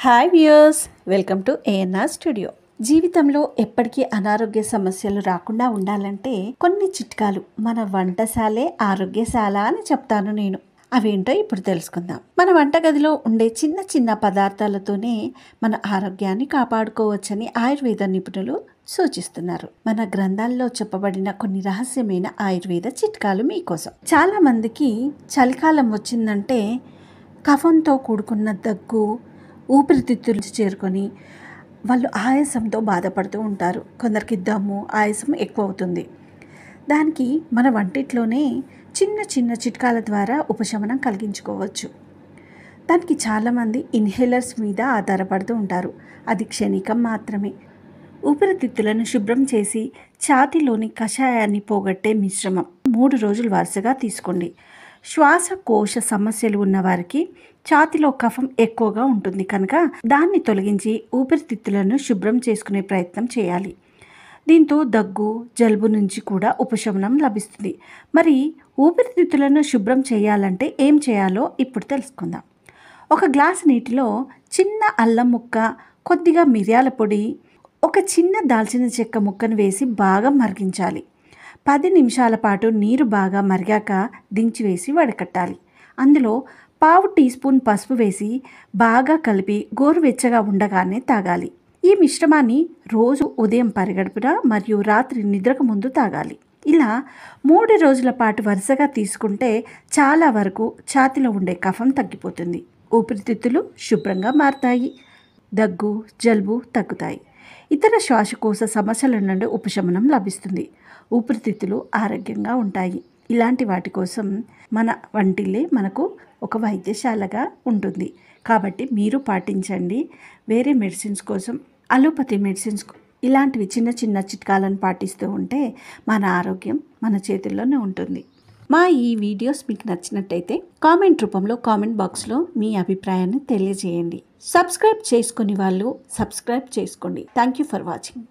Hi viewers, welcome to ANR studio. జీవితంలో ఎప్పటికీ అనారోగ్య సమస్యలు రాకుండా ఉండాలంటే కొన్ని చిట్కాలు మన వంటశాలే ఆరోగ్యశాల అని చెప్తాను నేను. అవేంటో ఇప్పుడు తెలుసుకుందాం. మన వంటగదిలో ఉండే చిన్న చిన్న పదార్థాలతోనే మన ఆరోగ్యాన్ని కాపాడుకోవచ్చని ఆయుర్వేద నిపుణులు సూచిస్తున్నారు. మన గ్రంథాల్లో చెప్పబడిన కొన్ని రహస్యమైన ఆయుర్వేద చిట్కాలు మీకోసం. చాలా మందికి చలికాలం వచ్చిందంటే కఫంతో కూడుకున్న దగ్గు, ఊపిరితిత్తులు చేరుకొని వాళ్ళు ఆయాసంతో బాధపడుతూ ఉంటారు. కొందరికి దమ్ము, ఆయాసం ఎక్కువ అవుతుంది. దానికి మన వంటిట్లోనే చిన్న చిన్న చిట్కాల ద్వారా ఉపశమనం కలిగించుకోవచ్చు. దానికి చాలామంది ఇన్హేలర్స్ మీద ఆధారపడుతూ ఉంటారు. అది క్షణికం మాత్రమే. ఊపిరితిత్తులను శుభ్రం చేసి ఛాతీలోని కషాయాన్ని పోగొట్టే మిశ్రమం 3 రోజులు వరుసగా తీసుకోండి. శ్వాసకోశ సమస్యలు ఉన్నవారికి ఛాతీలో కఫం ఎక్కువగా ఉంటుంది కనుక దాన్ని తొలగించి ఊపిరితిత్తులను శుభ్రం చేసుకునే ప్రయత్నం చేయాలి. దీంతో దగ్గు, జలుబు నుంచి కూడా ఉపశమనం లభిస్తుంది. మరి ఊపిరితిత్తులను శుభ్రం చేయాలంటే ఏం చేయాలో ఇప్పుడు తెలుసుకుందాం. 1 గ్లాసు నీటిలో చిన్న అల్లం ముక్క, కొద్దిగా మిరియాల పొడి, ఒక చిన్న దాల్చిన చెక్క ముక్కను వేసి బాగా మరిగించాలి. 10 నిమిషాల పాటు నీరు బాగా మరిగాక దించివేసి వడకట్టాలి. అందులో పావు టీ స్పూన్ పసుపు వేసి బాగా కలిపి గోరువెచ్చగా ఉండగానే తాగాలి. ఈ మిశ్రమాన్ని రోజు ఉదయం పరిగడుపున మరియు రాత్రి నిద్రకు ముందు తాగాలి. ఇలా 3 రోజుల పాటు వరుసగా తీసుకుంటే చాలా వరకు ఛాతీలో ఉండే కఫం తగ్గిపోతుంది. ఊపిరితిత్తులు శుభ్రంగా మారతాయి. దగ్గు, జలుబు తగ్గుతాయి. ఇతర శ్వాసకోశ సమస్యల నుండి ఉపశమనం లభిస్తుంది. ఊపిరితిత్తులు ఆరోగ్యంగా ఉంటాయి. ఇలాంటి వాటి కోసం మన వంటిల్లే మనకు ఒక వైద్యశాలగా ఉంటుంది. కాబట్టి మీరు పాటించండి. వేరే మెడిసిన్స్ కోసం, అలోపతి మెడిసిన్స్ ఇలాంటివి చిన్న చిన్న చిట్కాలను పాటిస్తూ ఉంటే మన ఆరోగ్యం మన చేతుల్లోనే ఉంటుంది. మా ఈ వీడియోస్ మీకు నచ్చినట్టయితే కామెంట్ రూపంలో కామెంట్ బాక్స్లో మీ అభిప్రాయాన్ని తెలియజేయండి. సబ్స్క్రైబ్ చేసుకుని వాళ్ళు సబ్స్క్రైబ్ చేసుకోండి. Thank you for watching.